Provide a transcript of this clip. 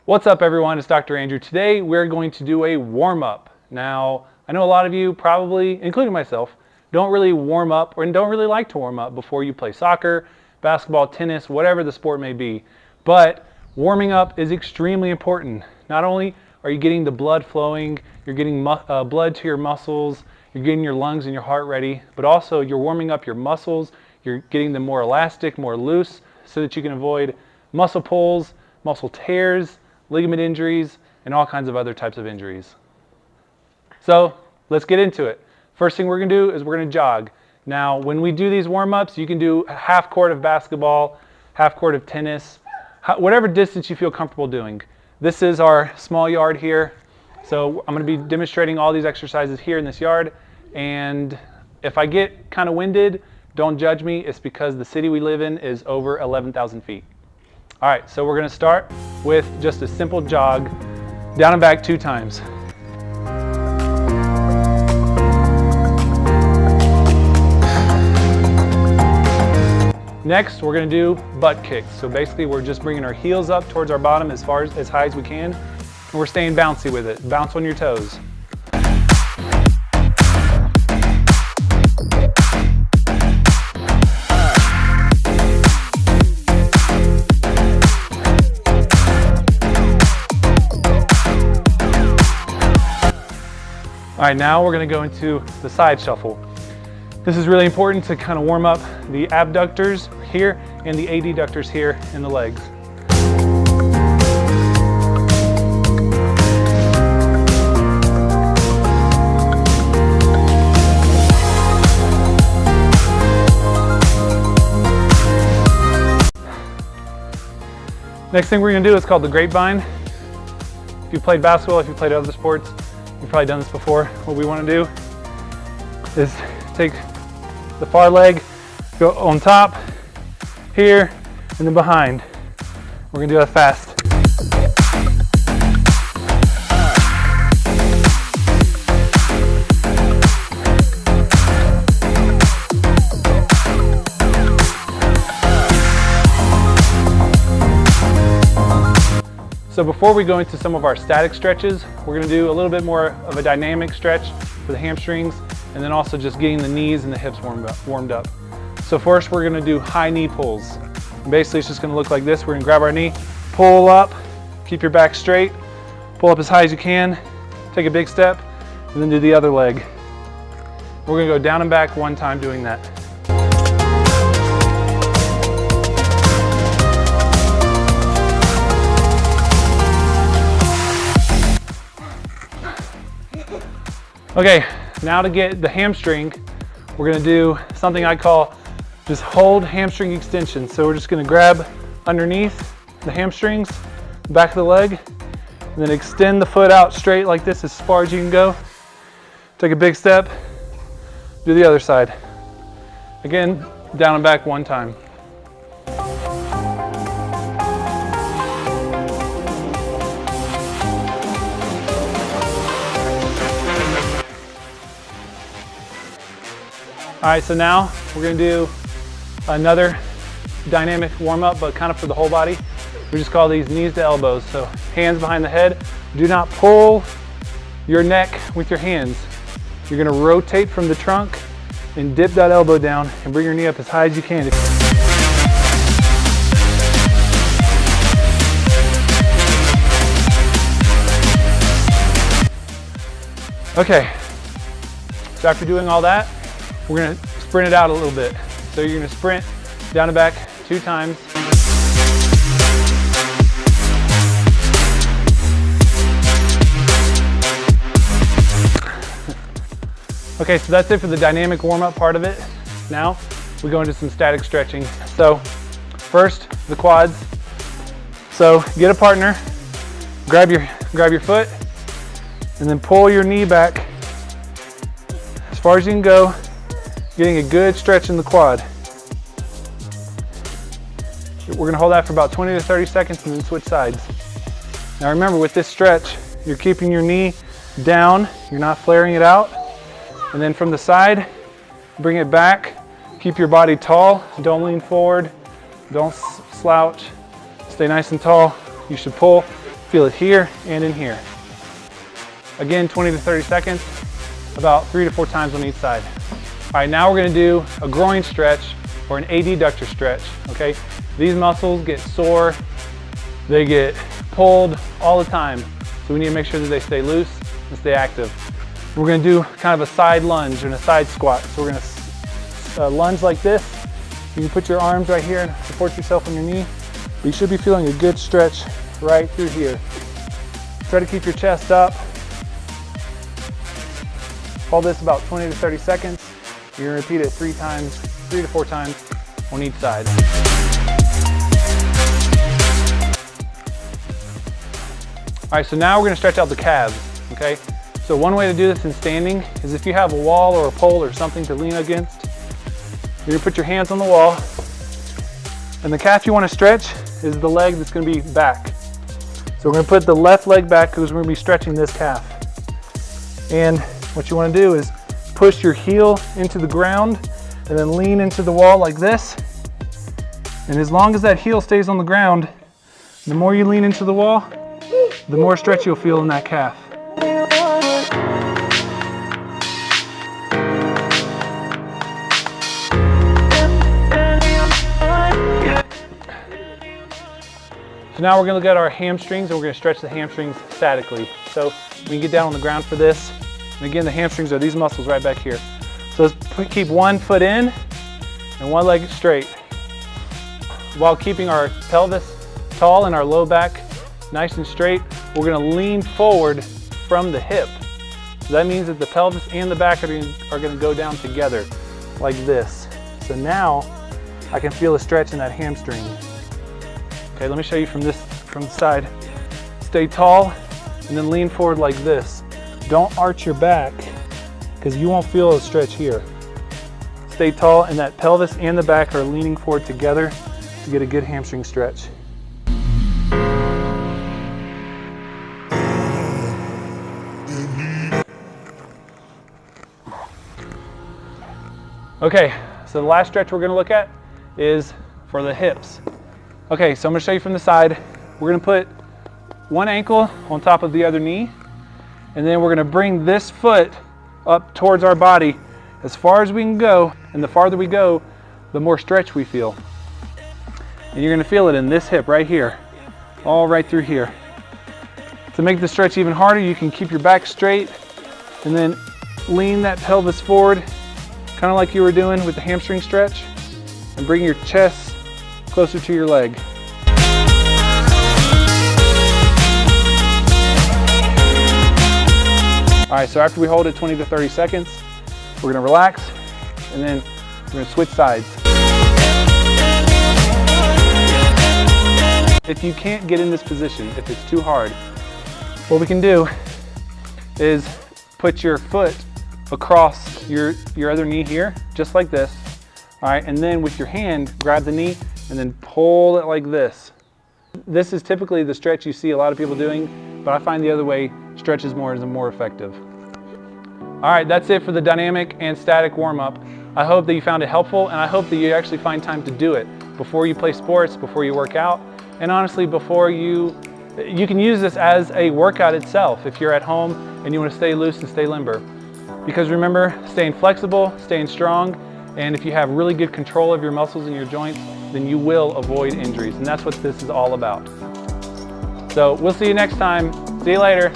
What's up everyone, it's Dr. Andrew. Today we're going to do a warm-up. Now, I know a lot of you probably, including myself, don't really warm up or don't really like to warm up before you play soccer, basketball, tennis, whatever the sport may be. But warming up is extremely important. Not only are you getting the blood flowing, you're getting blood to your muscles, you're getting your lungs and your heart ready, but also you're warming up your muscles, you're getting them more elastic, more loose, so that you can avoid muscle pulls, muscle tears, ligament injuries, and all kinds of other types of injuries. So let's get into it. First thing we're going to do is we're going to jog. Now, when we do these warm-ups, you can do a half court of basketball, half court of tennis, whatever distance you feel comfortable doing. This is our small yard here. So I'm going to be demonstrating all these exercises here in this yard. And if I get kind of winded, don't judge me. It's because the city we live in is over 11,000 feet. All right, so we're going to start with just a simple jog, down and back 2 times. Next, we're going to do butt kicks. So basically, we're just bringing our heels up towards our bottom as high as we can, and we're staying bouncy with it. Bounce on your toes. All right, now we're going to go into the side shuffle. This is really important to kind of warm up the abductors here and the adductors here in the legs. Next thing we're going to do is called the grapevine. If you played basketball, if you played other sports, you've probably done this before. What we want to do is take the far leg, go on top, here, and then behind. We're going to do that fast. So before we go into some of our static stretches, we're going to do a little bit more of a dynamic stretch for the hamstrings, and then also just getting the knees and the hips warmed up. So first we're going to do high knee pulls. And basically it's just going to look like this. We're going to grab our knee, pull up, keep your back straight, pull up as high as you can, take a big step, and then do the other leg. We're going to go down and back 1 time doing that. Okay, now to get the hamstring, we're going to do something I call just hold hamstring extension. So we're just going to grab underneath the hamstrings, back of the leg, and then extend the foot out straight like this as far as you can go. Take a big step, do the other side. Again, down and back 1 time. All right, so now we're going to do another dynamic warm-up, but kind of for the whole body. We just call these knees to elbows. So hands behind the head. Do not pull your neck with your hands. You're going to rotate from the trunk and dip that elbow down and bring your knee up as high as you can. Okay, so after doing all that, we're going to sprint it out a little bit. So you're going to sprint down and back 2 times. Okay, so that's it for the dynamic warm-up part of it. Now we go into some static stretching. So first, the quads. So get a partner, grab your foot, and then pull your knee back as far as you can go, getting a good stretch in the quad. We're going to hold that for about 20 to 30 seconds and then switch sides. Now remember, with this stretch, you're keeping your knee down, you're not flaring it out. And then from the side, bring it back, keep your body tall, don't lean forward, don't slouch, stay nice and tall. You should pull feel it here and in here. Again, 20 to 30 seconds, about 3 to 4 times on each side. All right, now we're gonna do a groin stretch or an adductor stretch, okay? These muscles get sore, they get pulled all the time. So we need to make sure that they stay loose and stay active. We're gonna do kind of a side lunge and a side squat. So we're gonna lunge like this. You can put your arms right here and support yourself on your knee. But you should be feeling a good stretch right through here. Try to keep your chest up. Hold this about 20 to 30 seconds. You're gonna repeat it 3 to 4 times on each side. All right, so now we're gonna stretch out the calves, okay? So one way to do this in standing is if you have a wall or a pole or something to lean against, you're gonna put your hands on the wall, and the calf you wanna stretch is the leg that's gonna be back. So we're gonna put the left leg back because we're gonna be stretching this calf. And what you wanna do is push your heel into the ground and then lean into the wall like this. And as long as that heel stays on the ground, the more you lean into the wall, the more stretch you'll feel in that calf. So now we're gonna look at our hamstrings and we're gonna stretch the hamstrings statically. So we can get down on the ground for this. And again, the hamstrings are these muscles right back here. So let's keep one foot in and one leg straight while keeping our pelvis tall and our low back nice and straight. We're gonna lean forward from the hip. So that means that the pelvis and the back are gonna go down together like this. So now I can feel a stretch in that hamstring. Okay, let me show you from the side. Stay tall and then lean forward like this. Don't arch your back because you won't feel a stretch here. Stay tall and that pelvis and the back are leaning forward together to get a good hamstring stretch. Okay, so the last stretch we're gonna look at is for the hips. Okay, so I'm gonna show you from the side. We're gonna put one ankle on top of the other knee, and then we're gonna bring this foot up towards our body as far as we can go, and the farther we go, the more stretch we feel. And you're gonna feel it in this hip right here, all right through here. To make the stretch even harder, you can keep your back straight and then lean that pelvis forward, kind of like you were doing with the hamstring stretch, and bring your chest closer to your leg. All right, so after we hold it 20 to 30 seconds, we're gonna relax, and then we're gonna switch sides. If you can't get in this position, if it's too hard, what we can do is put your foot across your other knee here, just like this. All right, and then with your hand, grab the knee and then pull it like this. This is typically the stretch you see a lot of people doing, but I find the other way stretches more is more effective. All right, that's it for the dynamic and static warm-up. I hope that you found it helpful, and I hope that you actually find time to do it before you play sports, before you work out, and honestly, before you can use this as a workout itself if you're at home and you want to stay loose and stay limber. Because remember, staying flexible, staying strong, and if you have really good control of your muscles and your joints, then you will avoid injuries, and that's what this is all about. So we'll see you next time. See you later.